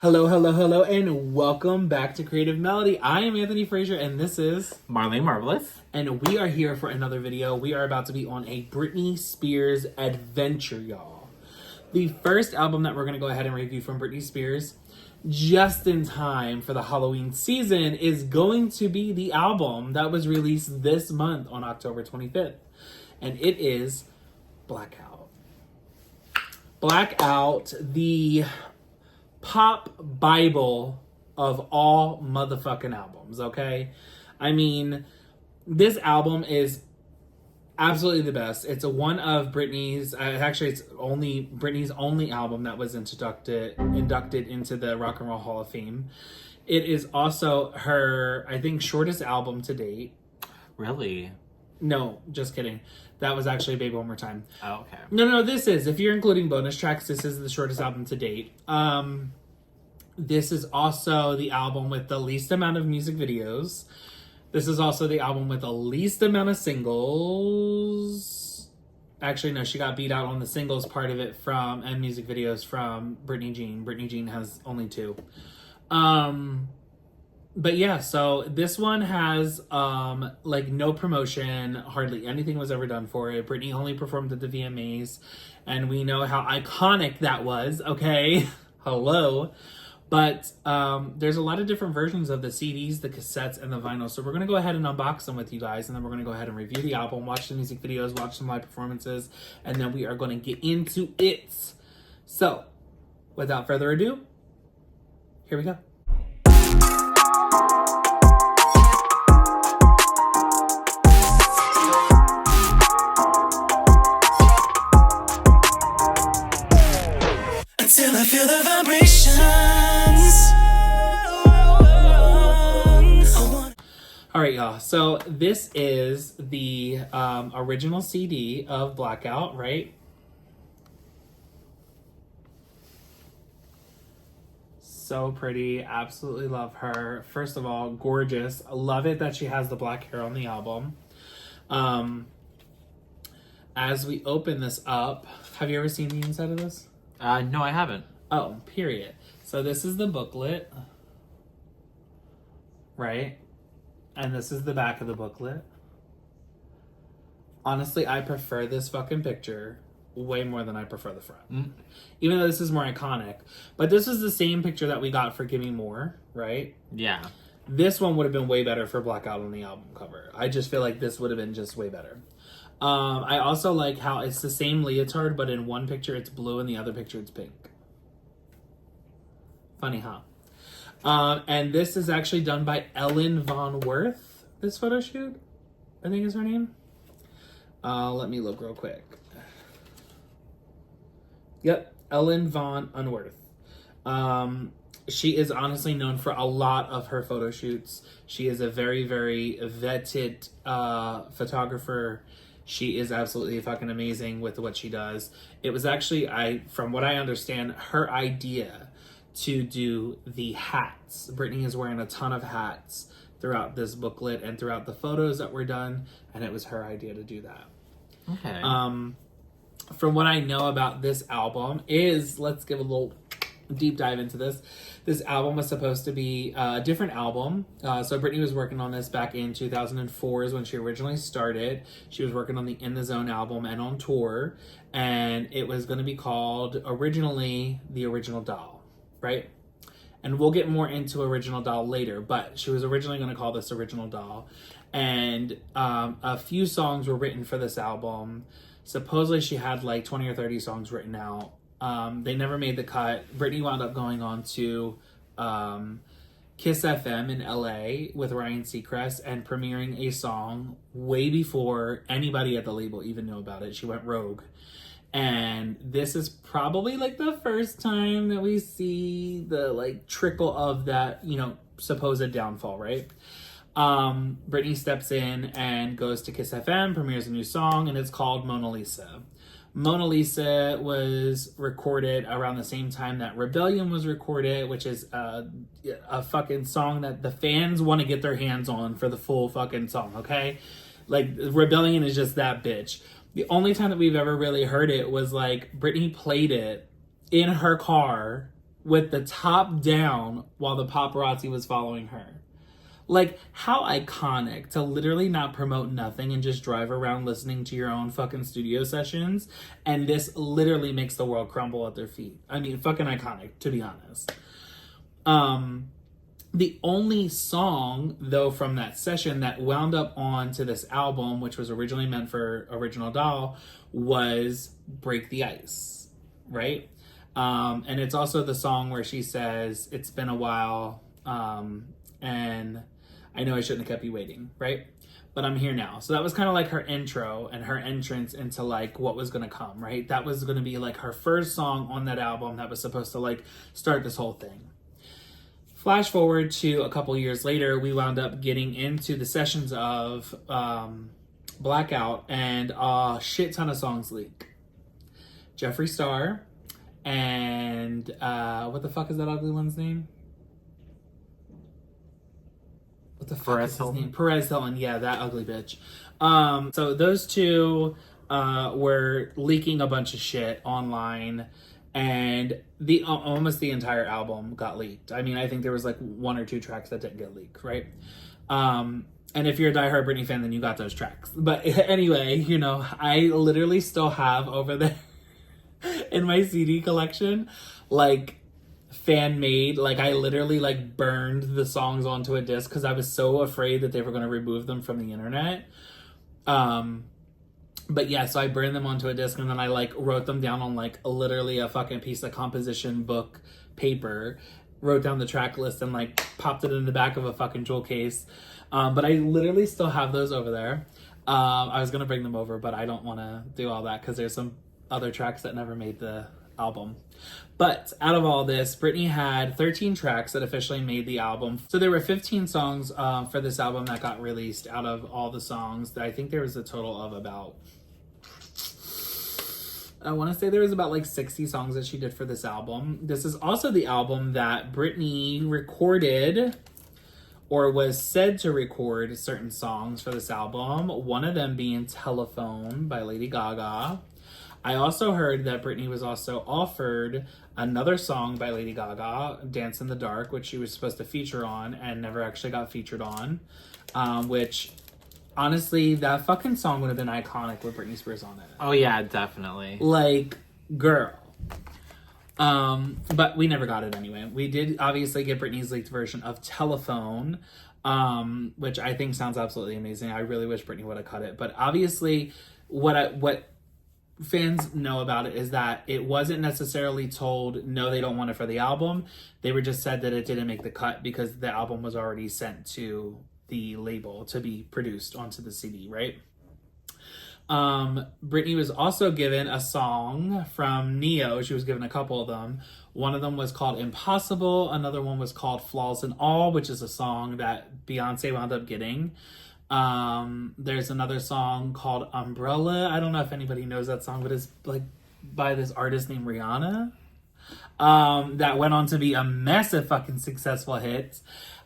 Hello, hello, hello, and welcome back to Creative Melody. I am Anthony Frazer, and this is Marlene Marvelous. And we are here for another video. We are about to be on a Britney Spears adventure, y'all. The first album that we're going to go ahead and review from Britney Spears, just in time for the Halloween season, is going to be the album that was released this month on October 25th. And it is Blackout. Blackout, the pop Bible of all motherfucking albums, okay? I mean, this album is absolutely the best. It's one of Britney's, actually it's Britney's only album that was inducted into the Rock and Roll Hall of Fame. It is also her, I think, shortest album to date. Really? No, just kidding. That was actually Baby One More Time. Oh, okay. No, this is, if you're including bonus tracks, this is the shortest album to date. This is also the album with the least amount of music videos. This is also the album with the least amount of singles. Actually, no, she got beat out on the singles part of it and music videos from Britney Jean. Britney Jean has only 2. But yeah, so this one has like no promotion, hardly anything was ever done for it. Britney only performed at the VMAs, and we know how iconic that was, okay? Hello. But there's a lot of different versions of the CDs, the cassettes, and the vinyl. So we're going to go ahead and unbox them with you guys, and then we're going to go ahead and review the album, watch the music videos, watch some live performances, and then we are going to get into it. So, without further ado, here we go. Until I feel the vibrations. All right, y'all. So this is the original CD of Blackout, right? So pretty. Absolutely love her. First of all, gorgeous. I love it that she has the black hair on the album. As we open this up, have you ever seen the inside of this? No, I haven't. Oh, period. So this is the booklet, right? And this is the back of the booklet. Honestly, I prefer this fucking picture way more than I prefer the front. Even though this is more iconic. But this is the same picture that we got for Gimme More, right? Yeah. This one would have been way better for Blackout on the album cover. I just feel like this would have been just way better. I also like how it's the same leotard, but in one picture it's blue and the other picture it's pink. Funny, huh? And this is actually done by Ellen Von Worth, this photo shoot, I think is her name. Let me look real quick. Yep, Ellen Von Unworth. She is honestly known for a lot of her photo shoots. She is a very, very vetted photographer. She is absolutely fucking amazing with what she does. It was actually, from what I understand, her idea to do the hats. Britney is wearing a ton of hats throughout this booklet and throughout the photos that were done, and it was her idea to do that. Okay. From what I know about this album is, let's give a little deep dive into this. This album was supposed to be a different album. So Britney was working on this back in 2004 is when she originally started. She was working on the In the Zone album and on tour, and it was going to be called originally The Original Doll, right? And we'll get more into Original Doll later, but she was originally going to call this Original Doll. And a few songs were written for this album. Supposedly she had like 20 or 30 songs written out. They never made the cut. Britney wound up going on to Kiss FM in LA with Ryan Seacrest and premiering a song way before anybody at the label even knew about it. She went rogue. And this is probably like the first time that we see the like trickle of that, supposed downfall, right? Britney steps in and goes to Kiss FM, premieres a new song, and it's called Mona Lisa. Mona Lisa was recorded around the same time that Rebellion was recorded, which is a fucking song that the fans want to get their hands on for the full fucking song, okay? Like, Rebellion is just that bitch. The only time that we've ever really heard it was like Britney played it in her car with the top down while the paparazzi was following her. Like, how iconic to literally not promote nothing and just drive around listening to your own fucking studio sessions. And this literally makes the world crumble at their feet. I mean, fucking iconic, to be honest. The only song, though, from that session that wound up onto this album, which was originally meant for Original Doll, was Break the Ice, right? And it's also the song where she says, it's been a while, and I know I shouldn't have kept you waiting, right? But I'm here now. So that was kind of like her intro and her entrance into like what was going to come, right? That was going to be like her first song on that album that was supposed to like start this whole thing. Flash forward to a couple years later, we wound up getting into the sessions of Blackout, and a shit ton of songs leak. Jeffree Star and what the fuck is that ugly one's name? What the fuck is his name? Perez Hilton. Yeah, that ugly bitch. So those two were leaking a bunch of shit online, and the almost the entire album got leaked. I mean, I think there was like 1 or 2 tracks that didn't get leaked, right? And if you're a diehard Britney fan, then you got those tracks. But anyway, you know, I literally still have over there in my CD collection, like, fan made, like, I literally like burned the songs onto a disc because I was so afraid that they were going to remove them from the internet. But yeah, so I burned them onto a disc, and then I like wrote them down on like literally a fucking piece of composition book paper, wrote down the track list, and like popped it in the back of a fucking jewel case. But I literally still have those over there. I was gonna bring them over, but I don't want to do all that because there's some other tracks that never made the album. But out of all this, Britney had 13 tracks that officially made the album. So there were 15 songs for this album that got released out of all the songs. I think there was a total of about, I want to say there was about like 60 songs that she did for this album. This is also the album that Britney recorded, or was said to record, certain songs for this album. One of them being Telephone by Lady Gaga. I also heard that Britney was also offered another song by Lady Gaga, Dance in the Dark, which she was supposed to feature on and never actually got featured on. Which, honestly, that fucking song would have been iconic with Britney Spears on it. Oh yeah, definitely. Like, girl. But we never got it anyway. We did obviously get Britney's leaked version of Telephone, which I think sounds absolutely amazing. I really wish Britney would have cut it. But obviously, what fans know about it is that it wasn't necessarily told, no, they don't want it for the album. They were just said that it didn't make the cut because the album was already sent to the label to be produced onto the CD, right? Britney was also given a song from Neo. She was given a couple of them. One of them was called Impossible. Another one was called Flaws and All, which is a song that Beyonce wound up getting. There's another song called Umbrella. I don't know if anybody knows that song, but it's like by this artist named Rihanna. That went on to be a massive fucking successful hit.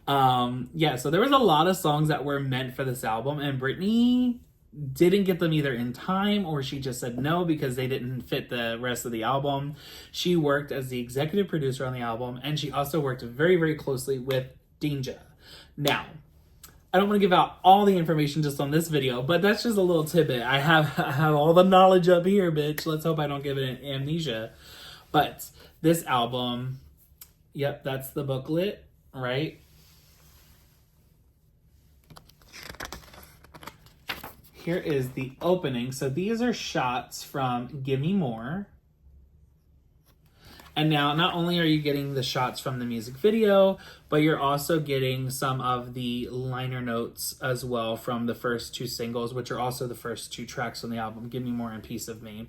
Yeah, so there was a lot of songs that were meant for this album, and Britney didn't get them either in time, or she just said no because they didn't fit the rest of the album. She worked as the executive producer on the album, and she also worked very, very closely with Dinja. Now, I don't want to give out all the information just on this video, but that's just a little tidbit. I have all the knowledge up here, bitch. Let's hope I don't give it amnesia. But this album, yep, that's the booklet, right? Here is the opening. So these are shots from Gimme More. And now, not only are you getting the shots from the music video, but you're also getting some of the liner notes as well from the first 2 singles, which are also the first 2 tracks on the album, Gimme More and Piece of Me.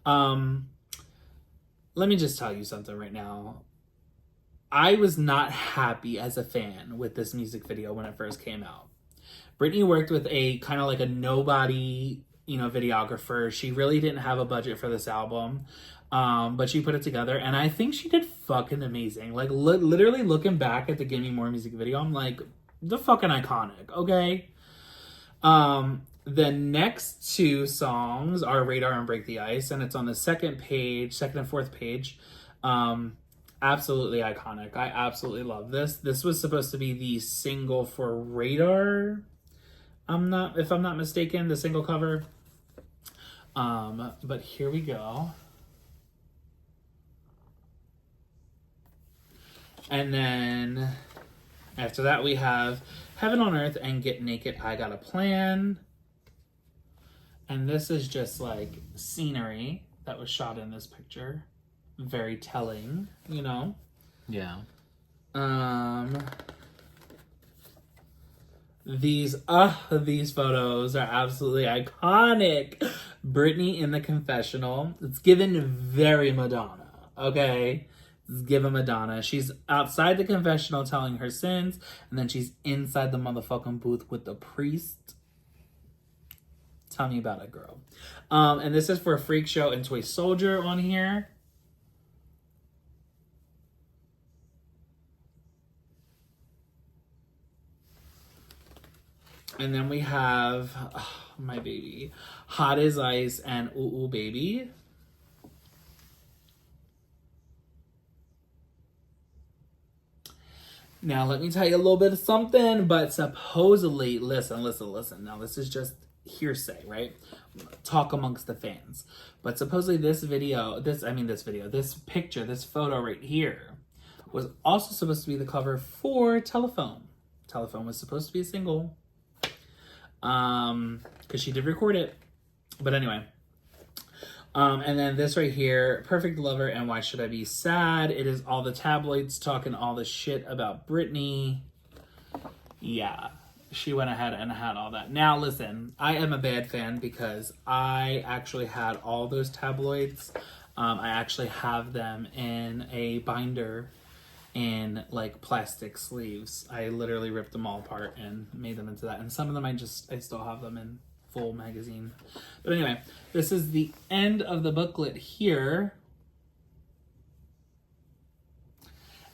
Let me just tell you something right now. I was not happy as a fan with this music video when it first came out. Britney worked with a kind of like a nobody, videographer. She really didn't have a budget for this album. But she put it together, and I think she did fucking amazing. Like, literally looking back at the Gimme More music video, I'm like, the fucking iconic, okay? The next 2 songs are Radar and Break the Ice, and it's on the second and fourth page. Absolutely iconic. I absolutely love this. This was supposed to be the single for Radar. If I'm not mistaken, the single cover. But here we go. And then after that we have Heaven on Earth and Get Naked, I Got a Plan. And this is just like scenery that was shot in this picture. Very telling, you know? Yeah. These photos are absolutely iconic. Britney in the confessional. It's given very Madonna, okay? It's given Madonna. She's outside the confessional telling her sins, and then she's inside the motherfucking booth with the priest. Tell me about it, girl. And this is for Freak Show and Toy Soldier on here. And then we have my baby, Hot as Ice and Ooh Ooh Baby. Now, let me tell you a little bit of something, but supposedly, listen. Now, this is just hearsay, right? Talk amongst the fans. But supposedly this picture, this photo right here, was also supposed to be the cover for Telephone. Telephone was supposed to be a single. Because she did record it. But anyway. And then this right here, Perfect Lover and Why Should I Be Sad? It is all the tabloids talking all the shit about Britney. Yeah, she went ahead and had all that. Now listen, I am a bad fan because I actually had all those tabloids. I actually have them in a binder in like plastic sleeves. I literally ripped them all apart and made them into that. And some of them I still have them in full magazine. But anyway, this is the end of the booklet here.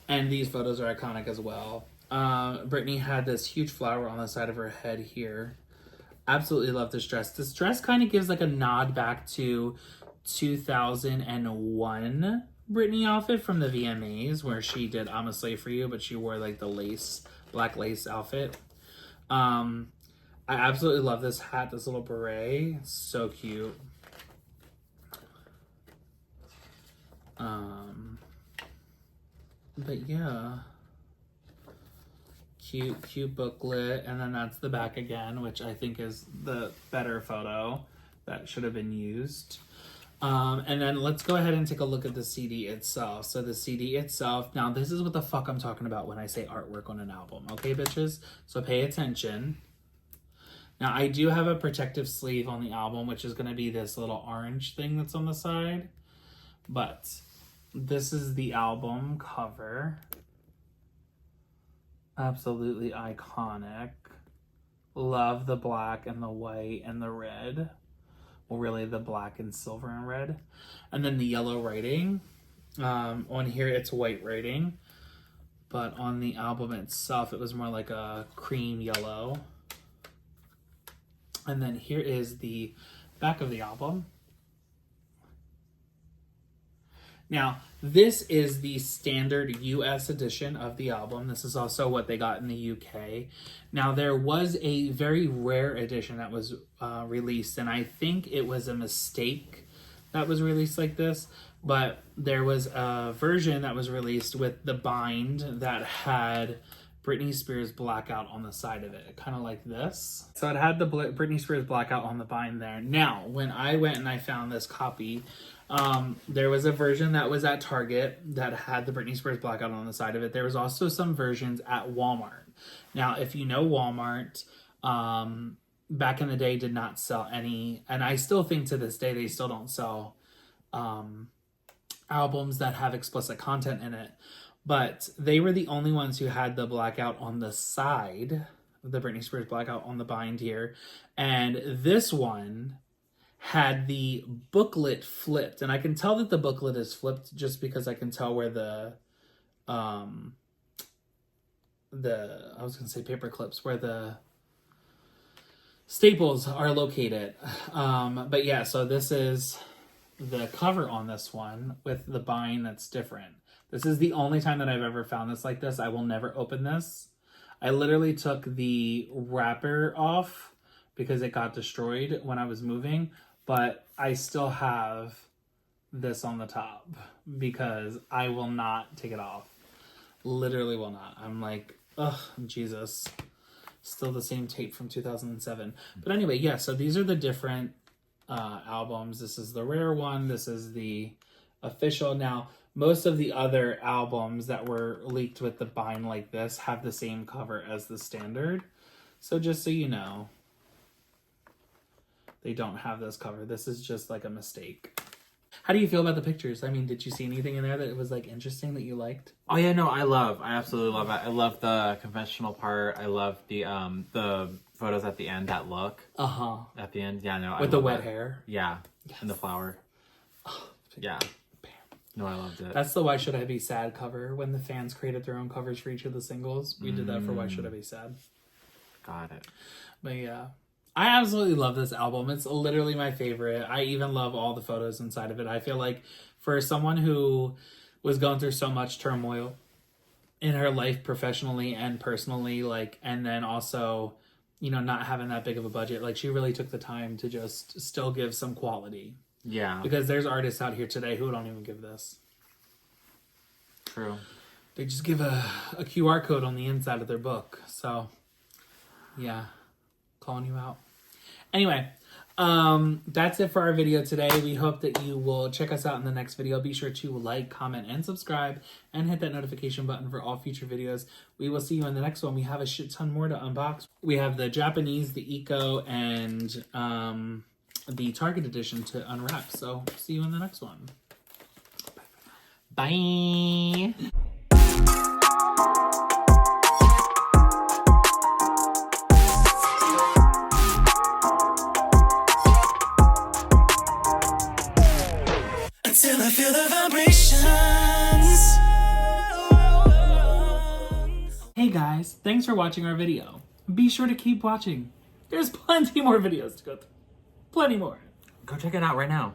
And these photos are iconic as well. Britney had this huge flower on the side of her head here. Absolutely love this dress. This dress kind of gives like a nod back to 2001 Britney outfit from the VMAs where she did I'm a Slave for You, but she wore like the black lace outfit. I absolutely love this hat, this little beret. It's so cute. But yeah. Cute booklet. And then that's the back again, which I think is the better photo that should have been used. And then let's go ahead and take a look at the CD itself. So the CD itself, now this is what the fuck I'm talking about when I say artwork on an album. Okay, bitches? So pay attention. Now I do have a protective sleeve on the album, which is going to be this little orange thing that's on the side. But this is the album cover. Absolutely iconic. Love the black and the white and the red. Well, really the black and silver and red. And then the yellow writing. On here it's white writing. But on the album itself, it was more like a cream yellow. And then here is the back of the album. Now, this is the standard US edition of the album. This is also what they got in the UK. Now, there was a very rare edition that was released, and I think it was a mistake that was released like this, but there was a version that was released with the bind that had Britney Spears Blackout on the side of it, kind of like this. So it had the Britney Spears Blackout on the bind there. Now, when I went and I found this copy, there was a version that was at Target that had the Britney Spears Blackout on the side of it. There was also some versions at Walmart. Now, if you know Walmart, back in the day did not sell any, and I still think to this day they still don't sell albums that have explicit content in it. But they were the only ones who had the Blackout on the side, the Britney Spears Blackout on the bind here. And this one had the booklet flipped. And I can tell that the booklet is flipped just because I can tell where I was going to say paper clips, where the staples are located. But yeah, so this is the cover on this one with the bind that's different. This is the only time that I've ever found this like this. I will never open this. I literally took the wrapper off because it got destroyed when I was moving, but I still have this on the top because I will not take it off. Literally will not. I'm like, ugh, Jesus. Still the same tape from 2007. But anyway, yeah, so these are the different albums. This is the rare one. This is the official. Now, most of the other albums that were leaked with the bind like this have the same cover as the standard. So just so you know, they don't have this cover. This is just like a mistake. How do you feel about the pictures? I mean, did you see anything in there that was like interesting that you liked? Oh yeah, no, I absolutely love it. I love the conventional part. I love the photos at the end, that look. At the end. Yeah, no. With the wet hair. Yeah. Yes. And the flower. Yeah. No, I loved it. That's the Why Should I Be Sad cover when the fans created their own covers for each of the singles. We did that for Why Should I Be Sad. Got it. But yeah. I absolutely love this album. It's literally my favorite. I even love all the photos inside of it. I feel like for someone who was going through so much turmoil in her life professionally and personally, like, and then also, you know, not having that big of a budget, like, she really took the time to just still give some quality. Yeah. Because there's artists out here today who don't even give this. True. They just give a QR code on the inside of their book. So, yeah. Calling you out. Anyway, that's it for our video today. We hope that you will check us out in the next video. Be sure to like, comment, and subscribe, and hit that notification button for all future videos. We will see you in the next one. We have a shit ton more to unbox. We have the Japanese, the Eco, and the Target edition to unwrap. So see you in the next one. Bye. Until I feel the vibrations. Hey guys, thanks for watching our video. Be sure to keep watching. There's plenty more videos to go through. Plenty more. Go check it out right now.